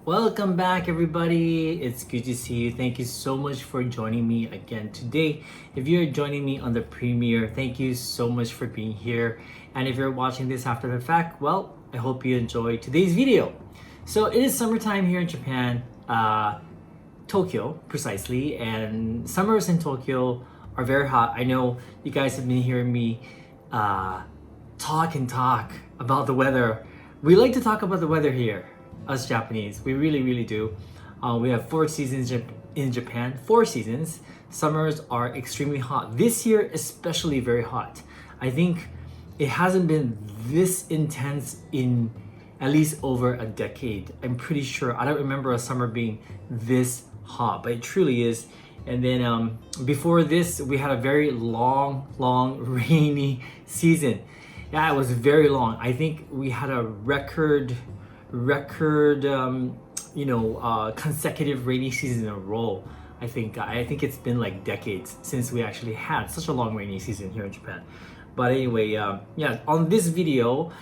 Welcome back, everybody. It's good to see you. Thank you so much for joining me again today. If you're joining me on the premiere, thank you so much for being here. And if you're watching this after the fact, well, I hope you enjoyed today's video. So it is summertime here in Japan, Tokyo precisely, and summers in Tokyo are very hot. I know you guys have been hearing me talk about the weather. We like to talk about the weather here. Us Japanese, we really do. We have 4 seasons in Japan. 4 seasons. Summers are extremely hot. This year especially very hot. I think it hasn't been this intense in at least over a decade. I'm pretty sure. I don't remember a summer being this hot, but it truly is. And then before this, we had a very long rainy season. Yeah, it was very long. I think we had a record consecutive rainy season in a row. I think it's been like decades since we actually had such a long rainy season here in Japan. But anyway, yeah, on this video,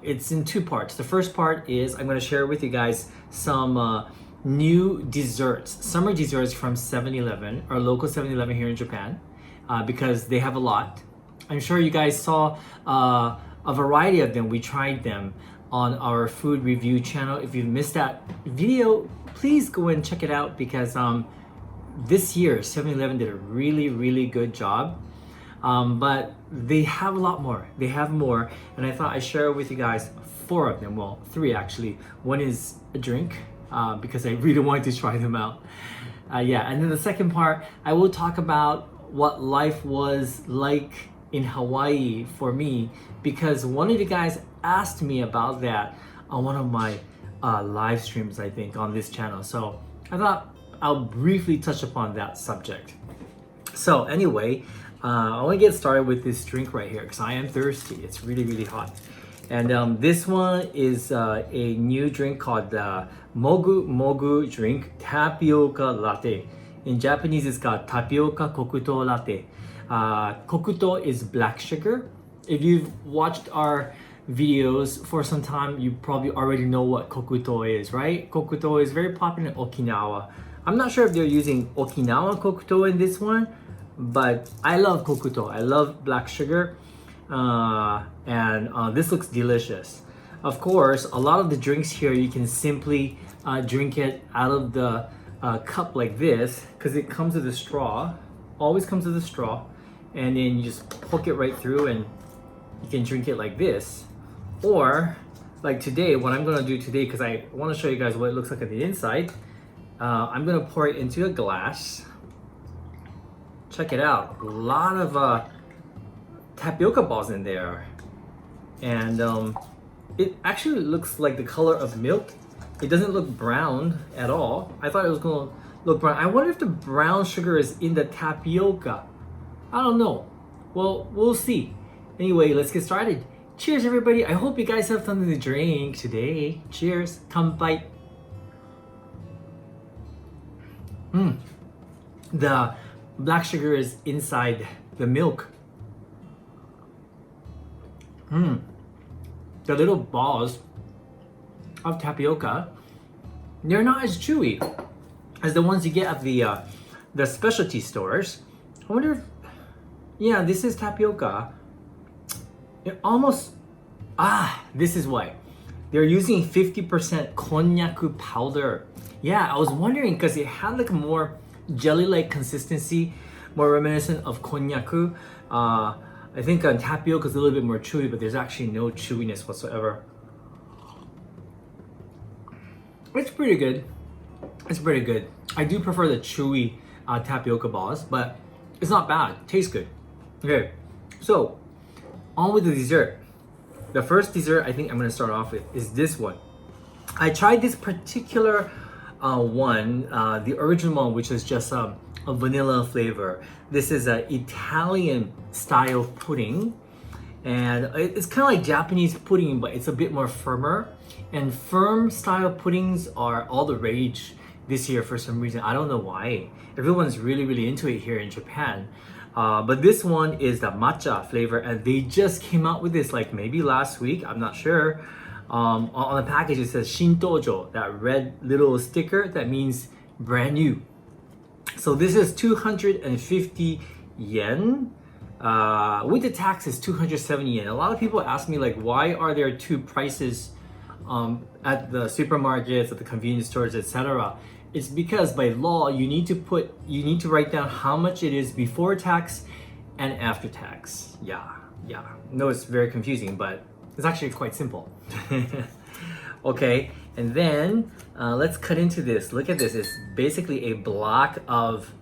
it's in 2 parts. The first part is I'm going to share with you guys some new desserts, summer desserts from 7-Eleven, our local 7-Eleven here in Japan, because they have a lot. I'm sure you guys saw a variety of them. We tried them on our food review channel. If you missed that video, please go and check it out because this year 7-Eleven did a really good job. But they have a lot more. They have more, and I thought I'd share with you guys 4 of them. Well, 3 actually. One is a drink because I really wanted to try them out. Yeah, and then the second part, I will talk about what life was like in Hawaii for me, because one of you guys asked me about that on one of my live streams, I think, on this channel. So I thought I'll briefly touch upon that subject. So anyway, I want to get started with this drink right here because I am thirsty. It's really hot. And this one is a new drink called the Mogu Mogu drink, tapioca latte. In Japanese, it's called tapioca kokuto latte. Kokuto is black sugar. If you've watched our videos for some time, you probably already know what kokuto is, right? Kokuto is very popular in Okinawa. I'm not sure if they're using Okinawa kokuto in this one, but I love kokuto. I love black sugar, and this looks delicious. Of course, a lot of the drinks here, you can simply drink it out of the cup like this because it comes with a straw. Always comes with a straw, and then you just poke it right through and you can drink it like this. Or like today, what I'm gonna do today, because I want to show you guys what it looks like on the inside, I'm gonna pour it into a glass. Check it out, a lot of tapioca balls in there, and it actually looks like the color of milk. It doesn't look brown at all. I thought it was gonna look brown. I wonder if the brown sugar is in the tapioca. I don't know. Well, we'll see. Anyway, let's get started. Cheers, everybody. I hope you guys have something to drink today. Cheers. Kanpai. The black sugar is inside the milk. The little balls of tapioca, they're not as chewy as the ones you get at the specialty stores. I wonder if, yeah, this is tapioca. It almost, this is why. They're using 50% konnyaku powder. Yeah, I was wondering because it had like a more jelly-like consistency, more reminiscent of konnyaku. I think tapioca is a little bit more chewy, but there's actually no chewiness whatsoever. It's pretty good. It's pretty good. I do prefer the chewy tapioca balls, but it's not bad. Tastes good. Okay, so on with the dessert. The first dessert I think I'm gonna start off with is this one. I tried this particular one, the original one, which is just a vanilla flavor. This is an Italian style pudding, and it's kind of like Japanese pudding, but it's a bit more firmer. And firm style puddings are all the rage this year for some reason. I don't know why. Everyone's really into it here in Japan. But this one is the matcha flavor, and they just came out with this like maybe last week, I'm not sure. On the package it says Shintojo, that red little sticker that means brand new. So this is 250 yen. With the tax is 270 yen. A lot of people ask me like, why are there two prices at the supermarkets, at the convenience stores, etc.? It's because by law you need to write down how much it is before tax and after tax. Yeah. No, it's very confusing, but it's actually quite simple. Okay, and then let's cut into this. Look at this. It's basically a block of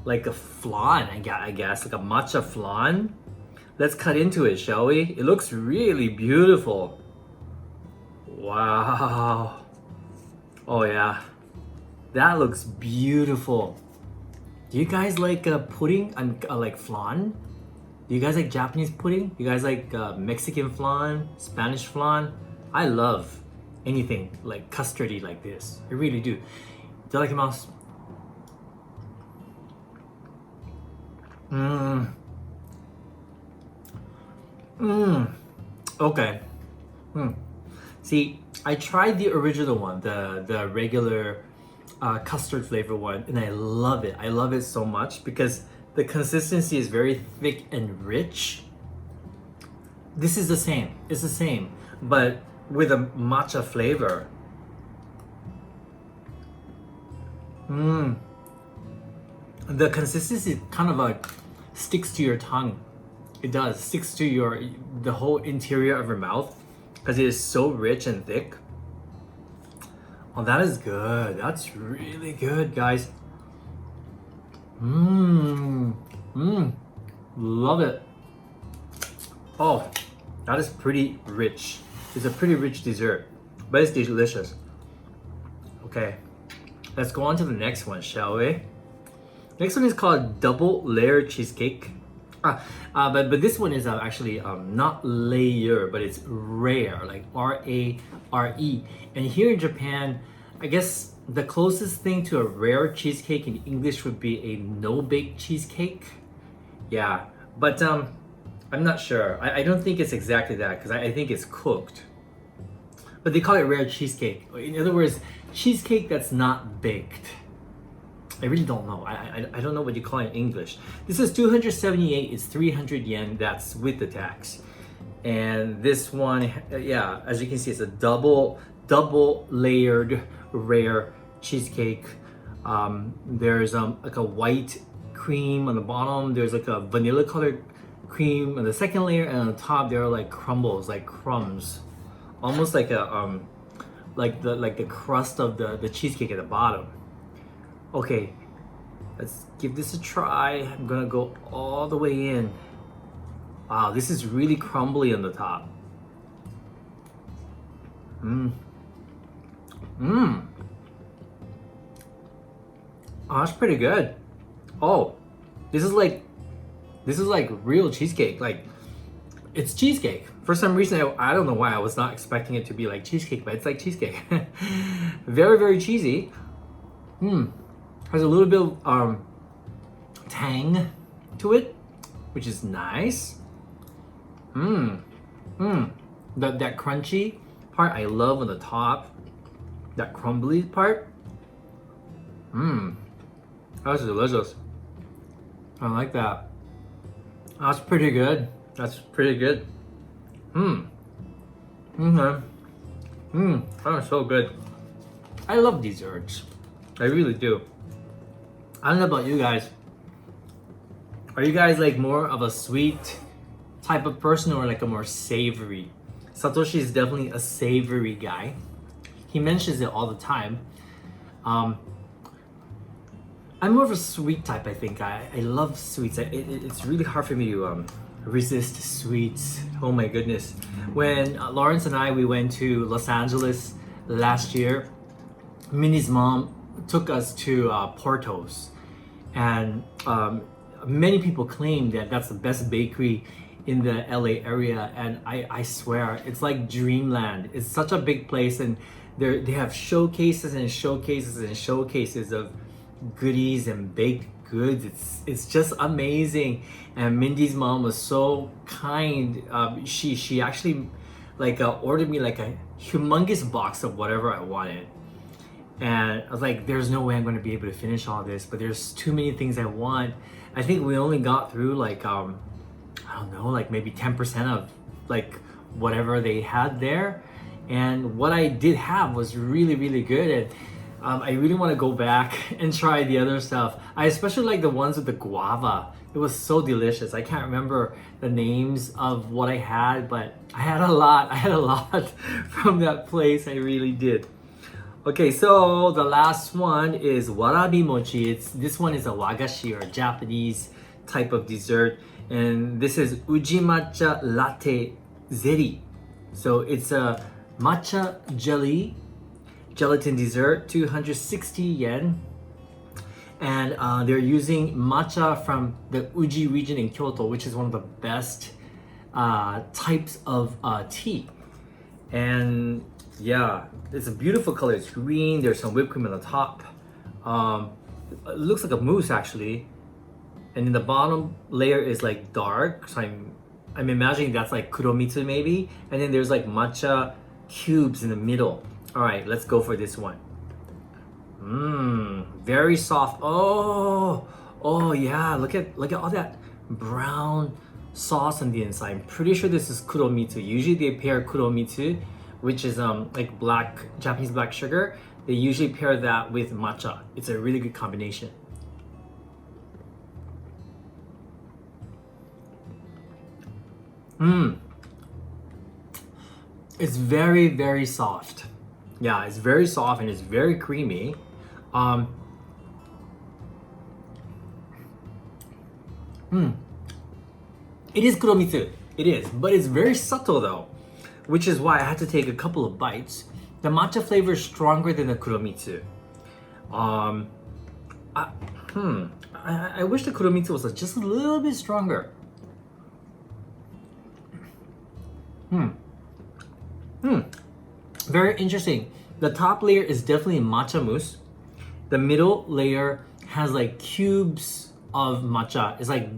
like a flan, I guess, like a matcha flan. Let's cut into it, shall we? It looks really beautiful. Wow. Oh yeah, that looks beautiful. Do you guys like pudding and like flan? Do you guys like Japanese pudding? You guys like Mexican flan, Spanish flan? I love anything like custardy like this. I really do. Itadakimasu. Okay. See, I tried the original one, the regular custard flavor one, and I love it. I love it so much because the consistency is very thick and rich. This is the same. It's the same, but with a matcha flavor. The consistency kind of like sticks to your tongue. It does. Sticks to the whole interior of your mouth because it is so rich and thick. Oh, that is good. That's really good, guys. Love it. Oh, that is pretty rich. It's a pretty rich dessert, but it's delicious. Okay, let's go on to the next one, shall we? Next one is called double layer cheesecake. But this one is actually not layer, but it's rare, like R-A-R-E. And here in Japan, I guess the closest thing to a rare cheesecake in English would be a no-bake cheesecake. Yeah, but I'm not sure. I don't think it's exactly that because I think it's cooked. But they call it rare cheesecake. In other words, cheesecake that's not baked. I really don't know. I don't know what you call it in English. This is 278. It's 300 yen. That's with the tax. And this one, yeah, as you can see, it's a double layered rare cheesecake. There's like a white cream on the bottom. There's like a vanilla colored cream on the second layer, and on the top there are like crumbles, like crumbs, almost like a like the crust of the cheesecake at the bottom. Okay, let's give this a try. I'm gonna go all the way in. Wow, this is really crumbly on the top. Oh, that's pretty good. Oh, this is like real cheesecake. Like, it's cheesecake. For some reason, I don't know why I was not expecting it to be like cheesecake, but it's like cheesecake. Very, very cheesy. Has a little bit of tang to it, which is nice. That crunchy part I love on the top. That crumbly part. That's delicious. I like that. That's pretty good. That's pretty good. That is so good. I love desserts. I really do. I don't know about you guys. Are you guys like more of a sweet type of person or like a more savory? Satoshi is definitely a savory guy. He mentions it all the time. I'm more of a sweet type, I think. I love sweets. It's really hard for me to resist sweets. Oh my goodness. When Lawrence and we went to Los Angeles last year, Minnie's mom took us to Porto's, and many people claim that that's the best bakery in the LA area, and I swear it's like dreamland. It's such a big place, and they have showcases and showcases and showcases of goodies and baked goods. It's just amazing. And Mindy's mom was so kind. She actually like ordered me like humongous box of whatever I wanted. And I was like, there's no way I'm going to be able to finish all this, but there's too many things I want. I think we only got through like, I don't know, like maybe 10% of like whatever they had there. And what I did have was really, really good. And I really want to go back and try the other stuff. I especially like the ones with the guava. It was so delicious. I can't remember the names of what I had, but I had a lot. I had a lot from that place. I really did. Okay, so the last one is warabi mochi. This one is a wagashi, or Japanese type of dessert. And this is uji matcha latte zeri. So it's a matcha jelly gelatin dessert, 260 yen. And they're using matcha from the Uji region in Kyoto, which is one of the best types of tea. And yeah, it's a beautiful color. It's green. There's some whipped cream on the top. It looks like a mousse actually. And then the bottom layer is like dark. So I'm imagining that's like kuromitsu maybe. And then there's like matcha cubes in the middle. All right, let's go for this one. Very soft. Oh yeah. Look at all that brown sauce on the inside. I'm pretty sure this is kuromitsu. Usually they pair kuromitsu, which is like Japanese black sugar. They usually pair that with matcha. It's a really good combination. It's very, very soft. Yeah, it's very soft and it's very creamy. It is kuromitsu. It is, but it's very subtle though, which is why I had to take a couple of bites. The matcha flavor is stronger than the kuromitsu. I wish the kuromitsu was just a little bit stronger. Very interesting. The top layer is definitely matcha mousse. The middle layer has like cubes of matcha. It's like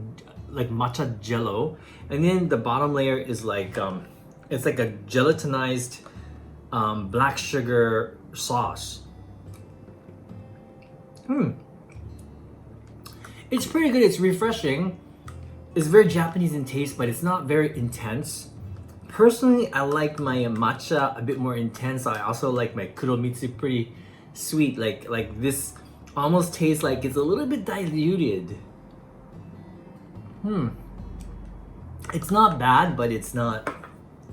matcha jello. And then the bottom layer is like it's like a gelatinized black sugar sauce. It's pretty good. It's refreshing. It's very Japanese in taste, but it's not very intense. Personally, I like my matcha a bit more intense. I also like my kuromitsu pretty sweet. Like this almost tastes like it's a little bit diluted. It's not bad, but it's not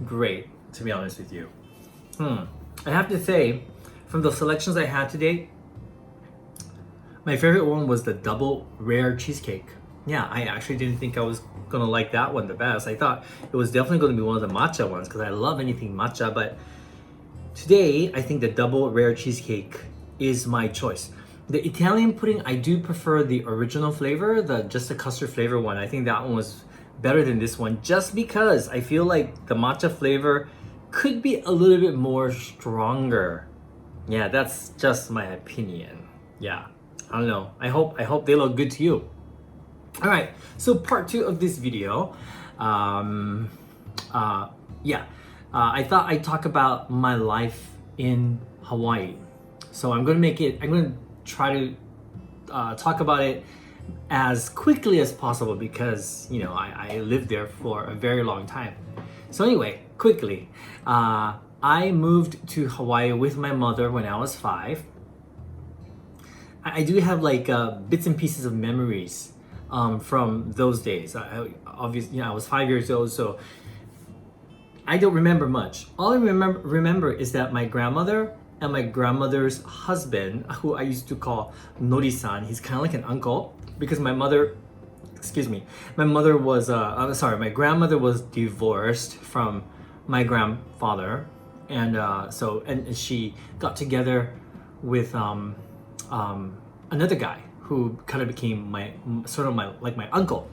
great, to be honest with you. I have to say, from the selections I had today, my favorite one was the double rare cheesecake. Yeah, I actually didn't think I was gonna like that one the best. I thought it was definitely gonna be one of the matcha ones because I love anything matcha, but today I think the double rare cheesecake is my choice. The Italian pudding, I do prefer the original flavor, just the custard flavor one. I think that one was better than this one just because I feel like the matcha flavor could be a little bit more stronger. Yeah, that's just my opinion. Yeah, I don't know. I hope they look good to you. All right, so part 2 of this video. I thought I'd talk about my life in Hawaii. So I'm gonna try to talk about it as quickly as possible because, you know, I lived there for a very long time. So anyway, quickly, I moved to Hawaii with my mother when I was 5. I do have like bits and pieces of memories from those days. Obviously, I was 5 years old, so I don't remember much. All I remember is that my grandmother and my grandmother's husband, who I used to call Nori-san, he's kind of like an uncle because my grandmother was divorced from my grandfather, and she got together with another guy who kind of became my uncle,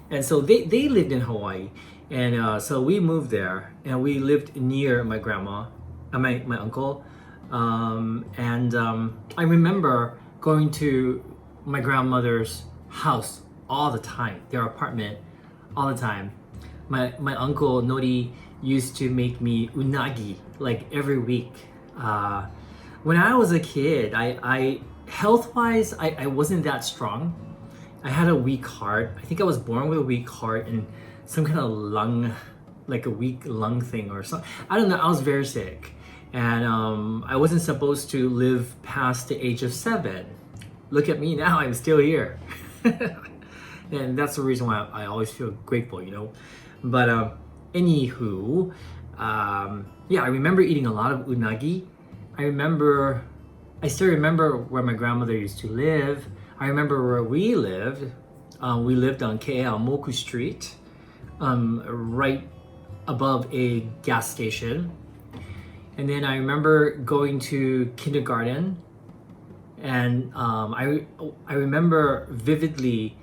and so they lived in Hawaii, and so we moved there and we lived near my grandma and my uncle, I remember going to my grandmother's house all the time, their apartment all the time. My uncle Nori used to make me unagi like every week. When I was a kid, I health-wise, I wasn't that strong. I had a weak heart. I think I was born with a weak heart and some kind of lung, like a weak lung thing or something. I don't know. I was very sick, and I wasn't supposed to live past the age of 7. Look at me now. I'm still here. And that's the reason why I always feel grateful, you know. But anywho, yeah, I remember eating a lot of unagi. I still remember where my grandmother used to live. I remember where we lived. We lived on KL Moku Street, right above a gas station. And then I remember going to kindergarten, and I remember vividly.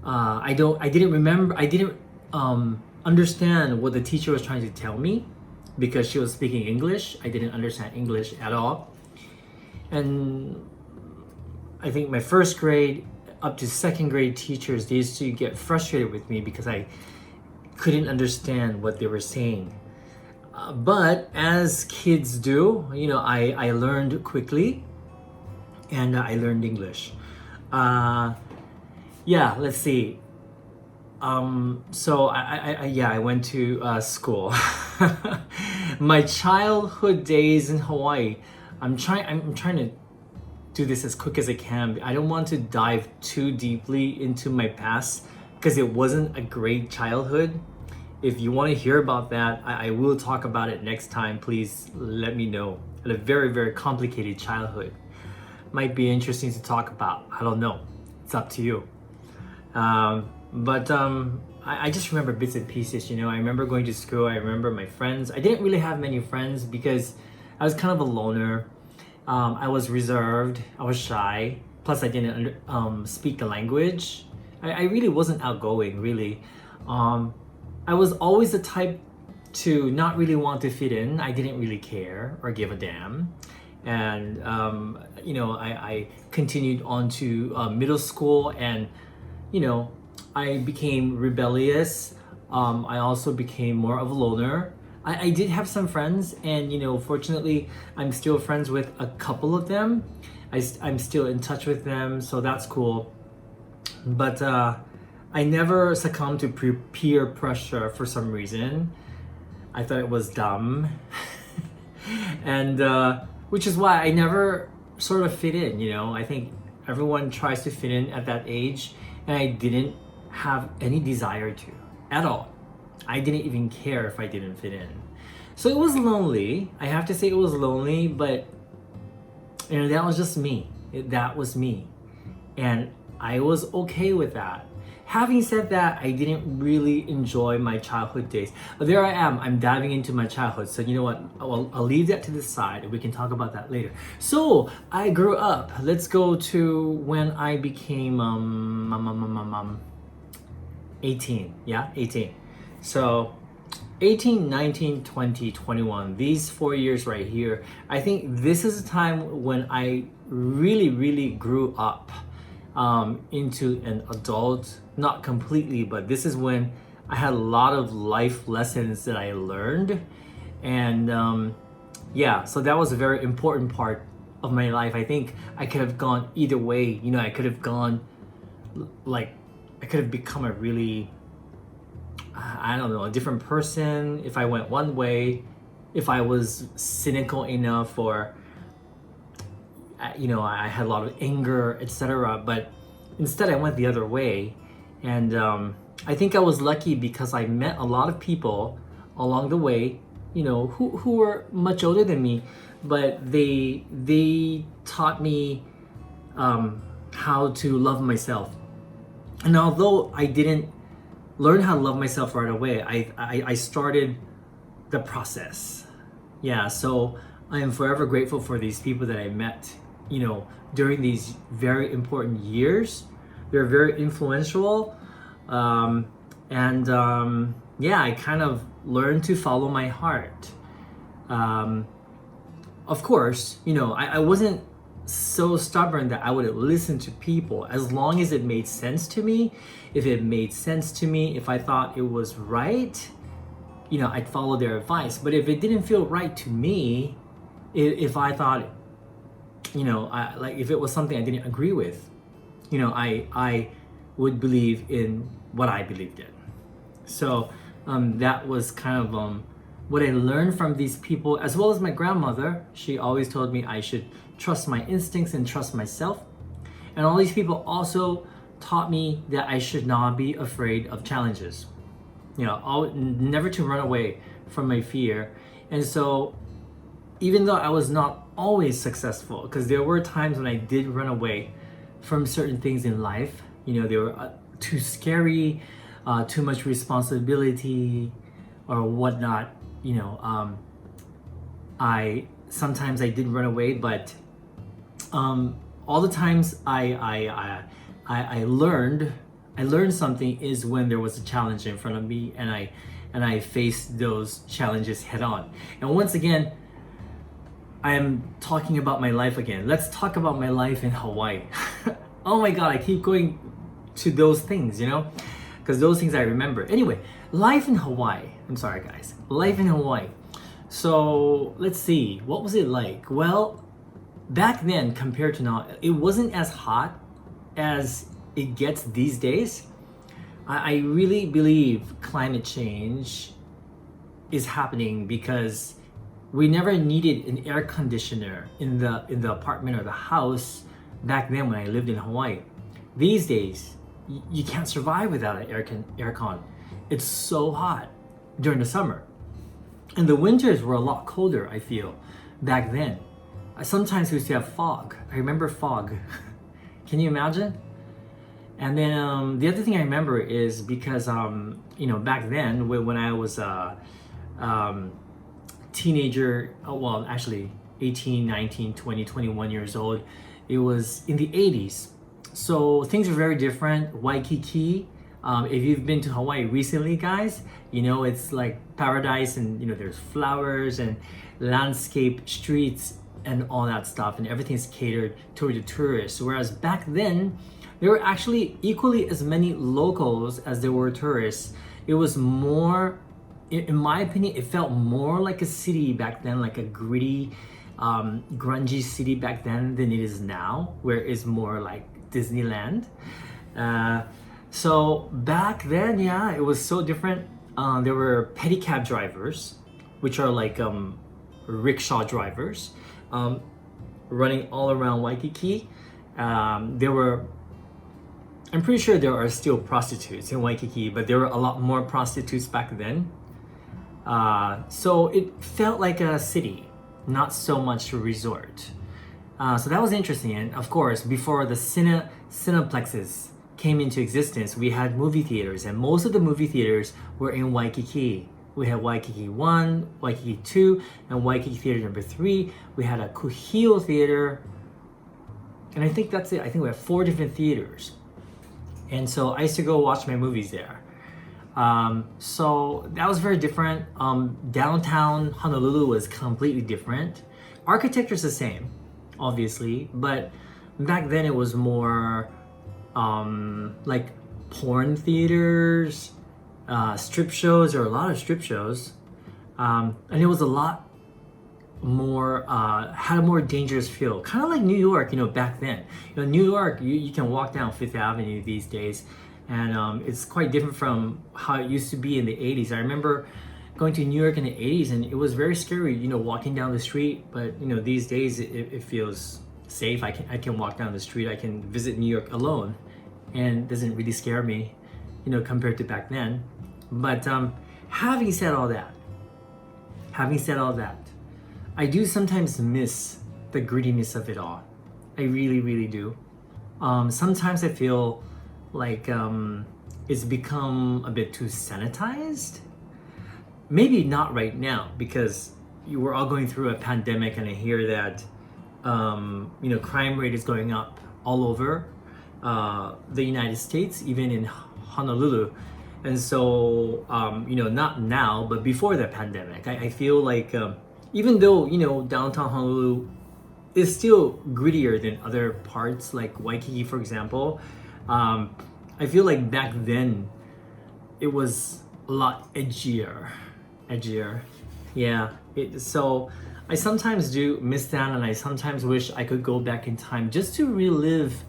I didn't understand what the teacher was trying to tell me because she was speaking English. I didn't understand English at all. And I think my first grade up to second grade teachers, they used to get frustrated with me because I couldn't understand what they were saying. But as kids do, you know, I learned quickly, and I learned English. Yeah, let's see. So I went to school. My childhood days in Hawaii. I'm trying to do this as quick as I can. I don't want to dive too deeply into my past because it wasn't a great childhood. If you want to hear about that, I will talk about it next time. Please let me know. I had a very, very complicated childhood. Might be interesting to talk about. I don't know. It's up to you. But I just remember bits and pieces, you know. I remember going to school. I remember my friends. I didn't really have many friends because I was kind of a loner. I was reserved. I was shy. Plus, I didn't speak the language. I really wasn't outgoing, really. I was always the type to not really want to fit in. I didn't really care or give a damn. And, you know, I continued on to middle school, and you know, I became rebellious. I also became more of a loner. I did have some friends, and you know, fortunately, I'm still friends with a couple of them. I'm still in touch with them, so that's cool. But I never succumbed to peer pressure for some reason. I thought it was dumb, and which is why I never sort of fit in. You know, I think everyone tries to fit in at that age. And I didn't have any desire to at all. I didn't even care if I didn't fit in. So it was lonely. I have to say it was lonely, but you know, that was just me. That was me. And I was okay with that. Having said that, I didn't really enjoy my childhood days. But there I am. I'm diving into my childhood. So you know what? I'll leave that to the side. We can talk about that later. So I grew up. Let's go to when I became 18. Yeah, 18. So 18, 19, 20, 21. These 4 years right here. I think this is a time when I really, really grew up into an adult. Not completely, but this is when I had a lot of life lessons that I learned. And yeah, so that was a very important part of my life. I think I could have gone either way. You know, I could have gone, like, I could have become a really, I don't know, a different person if I went one way, if I was cynical enough, or, you know, I had a lot of anger, etc. But instead I went the other way. And I think I was lucky because I met a lot of people along the way, you know, who were much older than me, but they taught me how to love myself. And although I didn't learn how to love myself right away, I started the process. Yeah, so I am forever grateful for these people that I met, you know, during these very important years. They're very influential. Yeah, I kind of learned to follow my heart. Of course, you know, I wasn't so stubborn that I would listen to people as long as it made sense to me. If it made sense to me, if I thought it was right, I'd follow their advice. But if it didn't feel right to me, if I thought, like if it was something I didn't agree with, I would believe in what I believed in. So that was kind of what I learned from these people, as well as my grandmother. She always told me I should trust my instincts and trust myself. And all these people also taught me that I should not be afraid of challenges. Never to run away from my fear. And so even though I was not always successful, because there were times when I did run away from certain things in life, they were too scary, too much responsibility or whatnot. I sometimes I did run away, but all the times I learned something is when there was a challenge in front of me, and I faced those challenges head on. And once again, I am talking about my life again. Let's talk about my life in Hawaii. Oh my God, I keep going to those things, because those things I remember. Anyway, life in Hawaii. I'm sorry, guys. Life in Hawaii. So let's see, what was it like? Well, back then compared to now, it wasn't as hot as it gets these days. I really believe climate change is happening because we never needed an air conditioner in the apartment or the house back then when I lived in Hawaii. These days, you can't survive without an air con. It's so hot during the summer. And the winters were a lot colder, I feel, back then. Sometimes we used to have fog. I remember fog. Can you imagine? And then the other thing I remember is because, back then when I was a teenager, well, actually 18, 19, 20, 21 years old, it was in the 80s. So things were very different. Waikiki, if you've been to Hawaii recently, guys, it's like paradise, and there's flowers and landscape streets and all that stuff, and everything's catered toward the tourists. Whereas back then, there were actually equally as many locals as there were tourists. It was more, in my opinion, it felt more like a city back then, like a gritty, grungy city back then than it is now, where it's more like Disneyland. So back then, yeah, it was so different. There were pedicab drivers, which are like rickshaw drivers, running all around Waikiki. I'm pretty sure there are still prostitutes in Waikiki, but there were a lot more prostitutes back then. So it felt like a city, not so much a resort. So that was interesting. And of course, before the cineplexes came into existence, we had movie theaters, and most of the movie theaters were in Waikiki. We had Waikiki 1, Waikiki 2, and Waikiki Theater number 3. We had a Kuhio Theater, and I think that's it. I think we have 4 different theaters. And so I used to go watch my movies there. So that was very different. Downtown Honolulu was completely different. Architecture is the same, obviously, but back then it was more like porn theaters, strip shows. There were a lot of strip shows, and it was a lot more, had a more dangerous feel, kind of like New York, back then. New York, you can walk down Fifth Avenue these days, and it's quite different from how it used to be in the 80s. I remember going to New York in the 80s, and it was very scary, walking down the street. But these days it feels safe. I can walk down the street. I can visit New York alone, and it doesn't really scare me, compared to back then. But having said all that, I do sometimes miss the grittiness of it all. I really, really do. Sometimes I feel like it's become a bit too sanitized. Maybe not right now, because we're all going through a pandemic, and I hear that crime rate is going up all over the United States, even in Honolulu. And so, not now, but before the pandemic, I feel like even though, downtown Honolulu is still grittier than other parts, like Waikiki, for example, I feel like back then it was a lot edgier. edgier. Yeah. So I sometimes do miss that, and I sometimes wish I could go back in time just to relive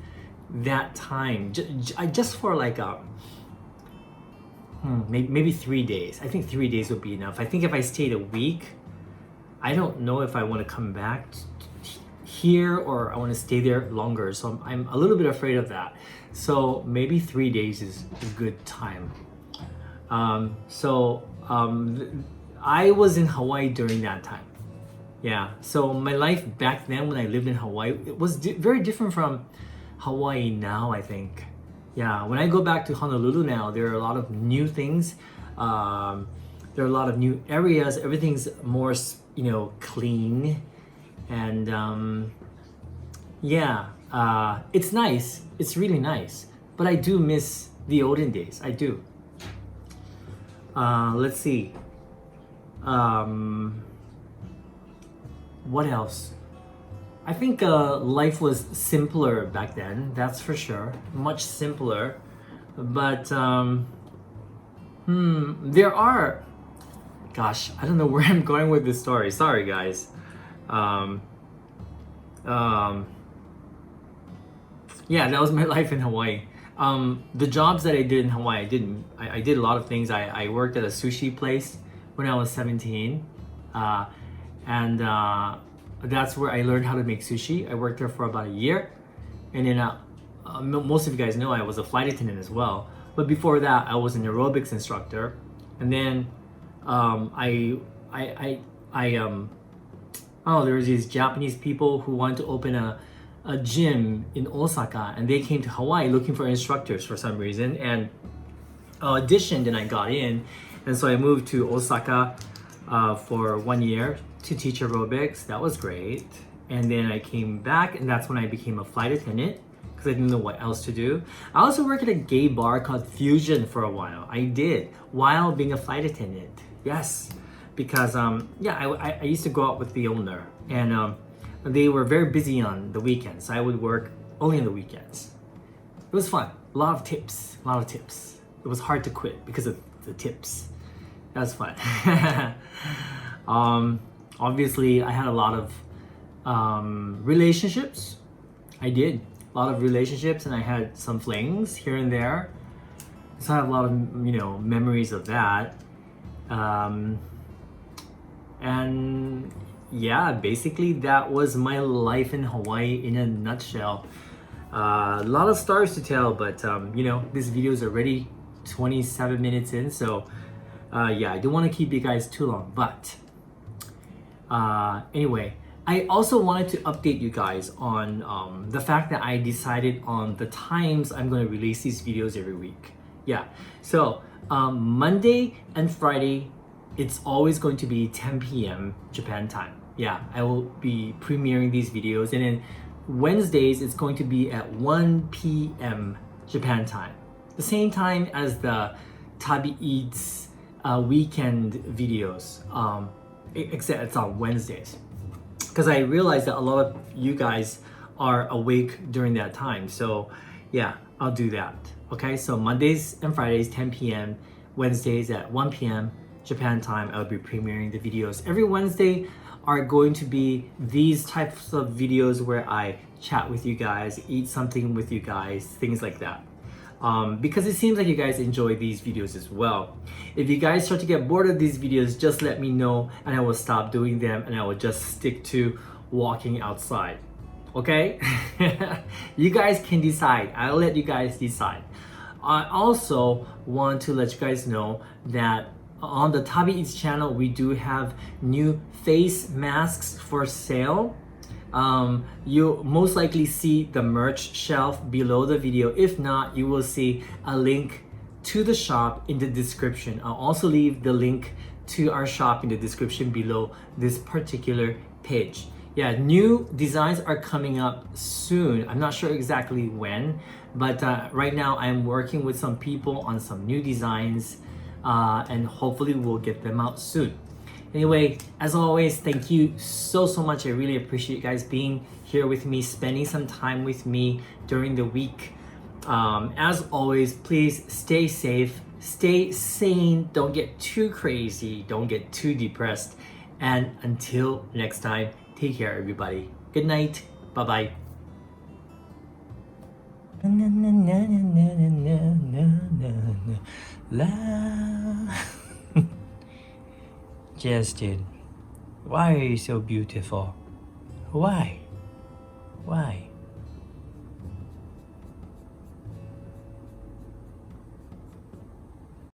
that time, just for like maybe 3 days. I think 3 days would be enough. I think if I stayed a week, I don't know if I want to come back here or I want to stay there longer. So I'm a little bit afraid of that. So maybe 3 days is a good time. I was in Hawaii during that time. Yeah, so my life back then when I lived in Hawaii, it was very different from Hawaii now, I think. Yeah, when I go back to Honolulu now, there are a lot of new things. There are a lot of new areas. Everything's more, clean. And it's nice. It's really nice. But I do miss the olden days. I do. Let's see. What else? I think life was simpler back then, that's for sure. Much simpler. But there are, gosh, I don't know where I'm going with this story. Sorry, guys. Yeah, that was my life in Hawaii. The jobs that I did in Hawaii, I did a lot of things. I worked at a sushi place when I was 17. And that's where I learned how to make sushi. I worked there for about a year. And then most of you guys know I was a flight attendant as well. But before that, I was an aerobics instructor. And then there was these Japanese people who wanted to open a gym in Osaka, and they came to Hawaii looking for instructors for some reason, and auditioned, and I got in. And so I moved to Osaka for 1 year to teach aerobics. That was great. And then I came back, and that's when I became a flight attendant because I didn't know what else to do. I also worked at a gay bar called Fusion for a while. I did, while being a flight attendant. Yes, because I used to go out with the owner, and they were very busy on the weekends. So I would work only on the weekends. It was fun. A lot of tips. It was hard to quit because of the tips. That was fun. Obviously, I had a lot of relationships. I did a lot of relationships, and I had some flings here and there. So I have a lot of memories of that. And yeah, basically that was my life in Hawaii in a nutshell. A lot of stories to tell, but this video is already 27 minutes in, so I don't want to keep you guys too long. But anyway, I also wanted to update you guys on the fact that I decided on the times I'm going to release these videos every week. Yeah, so Monday and Friday, it's always going to be 10 p.m. Japan time. Yeah, I will be premiering these videos, and then Wednesdays it's going to be at 1 p.m. Japan time. The same time as the Tabi Eats weekend videos, except it's on Wednesdays. Because I realized that a lot of you guys are awake during that time. So yeah, I'll do that. Okay, so Mondays and Fridays 10 p.m. Wednesdays at 1 p.m. Japan time, I'll be premiering the videos. Every Wednesday are going to be these types of videos where I chat with you guys, eat something with you guys, things like that. Because it seems like you guys enjoy these videos as well. If you guys start to get bored of these videos, just let me know and I will stop doing them, and I will just stick to walking outside. Okay? You guys can decide. I'll let you guys decide. I also want to let you guys know that on the Tabi Eats channel, we do have new face masks for sale. You most likely see the merch shelf below the video. If not, you will see a link to the shop in the description. I'll also leave the link to our shop in the description below this particular page. Yeah, new designs are coming up soon. I'm not sure exactly when, but right now I'm working with some people on some new designs, and hopefully we'll get them out soon. Anyway, as always, thank you so much. I really appreciate you guys being here with me, spending some time with me during the week. As always, please stay safe, stay sane, don't get too crazy, don't get too depressed, and until next time, take care everybody. Good night. Bye bye. Justin, why are you so beautiful? Why? Why?